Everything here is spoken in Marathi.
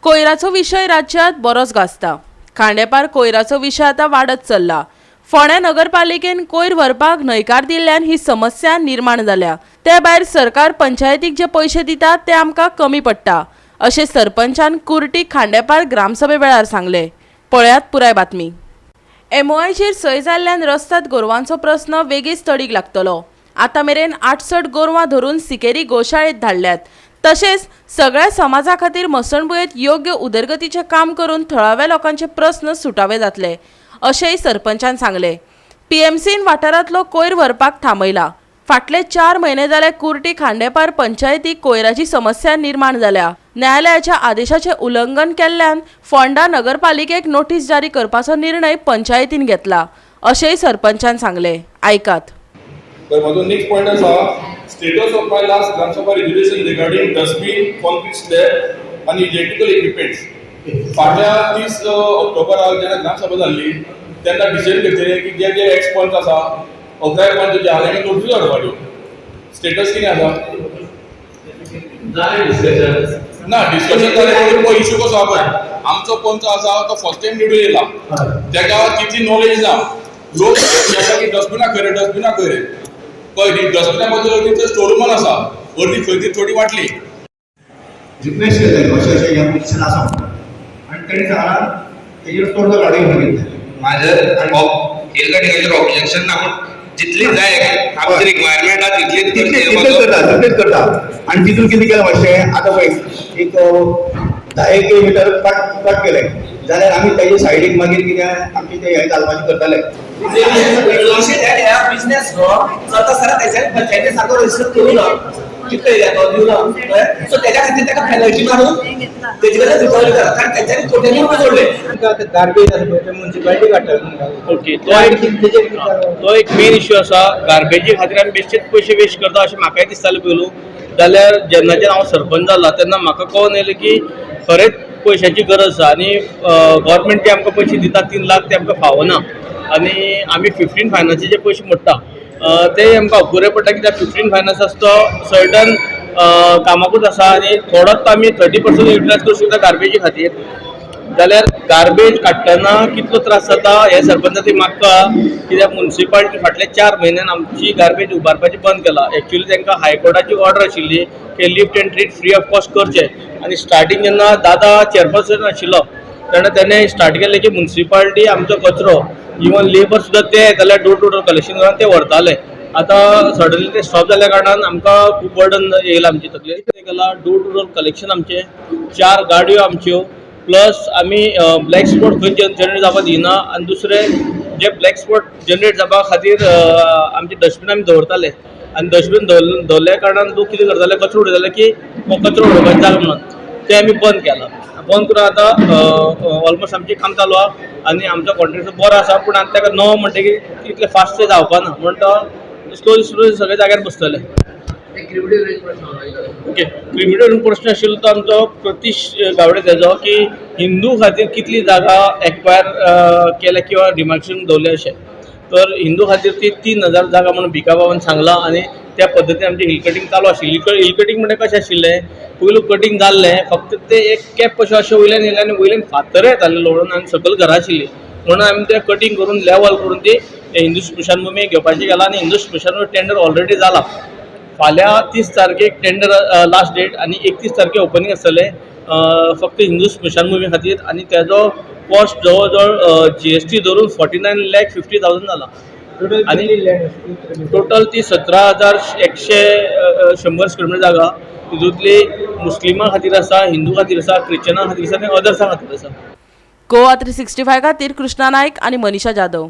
कोयराचो विषय राज्यात बरोच गाजता। खांडेपार कोयराचो विषय आता वाढत चल्ला। फोंड्या नगरपालिकेन कोयर व्हरपाक न्हयकार दिल्ल्यान ही समस्या निर्माण जाल्या। त्या भायर सरकार पंचायतीक जे पैसे दिता ते आमकां कमी पडटा अशें सरपंचान कुर्टी खांडेपार ग्रामसभे वेळार सांगले। पळयात पुराय बातमी। MOIचेर सय जाल्ल्यान रस्त्यात गोरवांचो प्रस्न वेगीच तडीक लागतलो। आता मेरेन 68 गोरवां धरून सिकेरी गोशाळेत धाडल्यात। तशेंच सगळ्या समाजा खातीर मसणबुयेंत योग्य उदरगतीचे काम करून थळाव्या लोकांचे प्रस्न सुटावे जातले अशेंय सरपंचान सांगले। PMCन वाठारांतलो कोयर व्हरपाक थांबयला। फाटले 4 म्हयने जाले कुर्टी खांडेपार पंचायतीक कोयराची समस्या निर्माण जाल्या। न्यायालयाच्या आदेशाचे उल्लंघन केल्ल्यान फोंडा नगरपालिकेक नोटीस जारी करपाचो निर्णय पंचायतीन घेतला अशेंय सरपंचान सांगले। आयकात। माझो नेक्स्ट पॉइंट आसा status of my last Gram Sabha resolution regarding dustbin, concrete slab and electrical equipments. फाटल्या 30 ऑक्टोबराक जेन्ना Gram Sabha जाल्ली तेन्ना डिसिजन घेतलें की जे जे एक्स पॉइंट्स आसा 11 पॉइंट हांवें नोटीस धाडपाच्यो। स्टेटस कितें आसा? ना डिस्कशन जालें पण इश्यू कसो आसा पळय आमचो पंच आसा तो फर्स्ट टाइम निवडून येयला तेका तितली नॉलेज ना। लोक येता की डस्टबिना खंय पळय डस्टबिना बद्दल स्टोरूमान आसा अर्दी खंय थोडी वाटली रिक्वेस्ट केले अशें ह्या पोजिशन आसा आनी तेणी सांगला तेजेर टोटल गाडी घेतली माझं ऑब्जेक्शन ना जितली जाय आमची रिक्वायरमेंट आसा तितलेच करता आनी तितून कितें केलें मातशें आतां पळय एक 10 किलोमीटर कट केलें जाल्यार आमी तेजे सायडीक मागीर कितें आमचे ते हें घालपाचें करताले। बिझनेस करता सर त्याच्या पंचायती सारखं रजिस्टर करू ना कितले येतो दिवला सो त्याच्या खातीर त्याला पेनल्टी मारून तेजे कडे रिकव्हरी करा कारण त्यांच्यानी टोटली जोडले गार्बेज आसा म्युनिसिपालिटी काडटा। ओके तो एक मेन इश्यू आसा। गार्बेजी खातीर आमी बेश्टेच पयशे वेस्ट करता अशें म्हाकाय दिसतालें पयलू। जाल्यार जेन्नाच्यान हांव सरपंच जाल्ला तेन्ना म्हाका कळून येयलें की खरेंच पयशांची गरज आसा आनी गव्हर्मेंट जे आमकां पयशे दिता 3 लाख ते आमकां फावना आनी आमी 15 फायनान्सचे जे पयशे मोडटा ते आमकां अपुरे पडटा कित्याक 15 फायनान्स आसा तो सर्टन कामाकूच आसा आनी थोडोच आमी 30% युटिलायज करूं शकता गार्बेजी खातीर। जाल्यार गार्बेज काडटना कितलो त्रास जाता हे सरपंचाची मागता कित्याक म्युनिसिपालिटी फाटल्या 4 म्हयन्यान आमची गार्बेज उबारपाची बंद केला। एक्चुअली तांकां हायकोर्टाची ऑर्डर आशिल्ली की lift end treat free of cost करचे आनी स्टार्टींग जेन्ना दादा चेअरपर्सन आशिल्लो तेन्ना ताणें स्टार्ट केलें की म्युनिसिपालिटी आमचो कचरो इवन लेबर सुद्दां ते जाल्यार डोर टू डोर कलेक्शन करून ते व्हरताले। आतां सडनली ते स्टॉप जाल्ल्या कारणान आमकां खूब बर्डन येयला आमचे तकलेर। कितें केलां डोर टू डोर कलेक्शन आमचे 4 गाडयो आमच्यो प्लस आमी ब्लॅक स्पॉट खंय जनरेट जावपाक दिना आनी दुसरे जे ब्लॅक स्पॉट जनरेट जावपा खातीर आमचे डस्टबीन आमी दवरताले आनी डस्टबीन दवरल्या कारणान लोक कितें करताले कचरो उडयताले की हो कचरो उडोवपाक जालो म्हणून ते आमी बंद केला। बंद करून आतां ऑलमोस्ट आमचें काम चालू आसा आनी आमचो कॉन्ट्रॅक्टर बरो आसा पूण आतां ताका नवो म्हणटकीर तितलें फास्ट ते जावपाना म्हण तो स्लोली सगळे जाग्यार बसतले। ओके क्रिमिनल प्रश्न आशिल्लो तो आमचो प्रतीश गावडे तेजो की हिंदू खातीर कितली जागा एक्वायर केल्या किंवा डिमार्केशन दवरलें अशें तर हिंदू खातीर ती 3000 जागा म्हणून भिका बाबान सांगला आनी त्या पद्दतीन आमची हिल कटींग चालू आशिल्ली। हिल कटींग म्हणजे कशें आशिल्लें पयलू कटींग जाल्लें फक्त ते एक कॅप कशें अशें वयल्यान येयलें आनी वयल्यान फातरूय येताले लोळून आनी सकयल घरां आशिल्लीं म्हणून आमी तें कटींग करून लेवल करून ती हिंदू स्मशानभूमी घेवपाची गेला आनी हिंदू स्मशानभूमी टेंडर ऑलरेडी जाला। फाल्यां 30 तारखेक टेंडर लास्ट डेट आनी 31 तारखेक ओपनिंग आसतलें फक्त हिंदू स्मशानभूमी खातीर आनी तेजो कॉस्ट जवळ जवळ GST धरून 49,50,000 जाला आनी टोटल ती 17,100 स्क्वेअर मीटर जागा तितूंतली मुस्लिमां खातीर आसा, हिंदू खातीर आसा, क्रिश्चनां खातीर आसा आनी अदर्सां खातीर आसा। गोवा 365 खातीर कृष्णा नायक आनी मनीषा जाधव।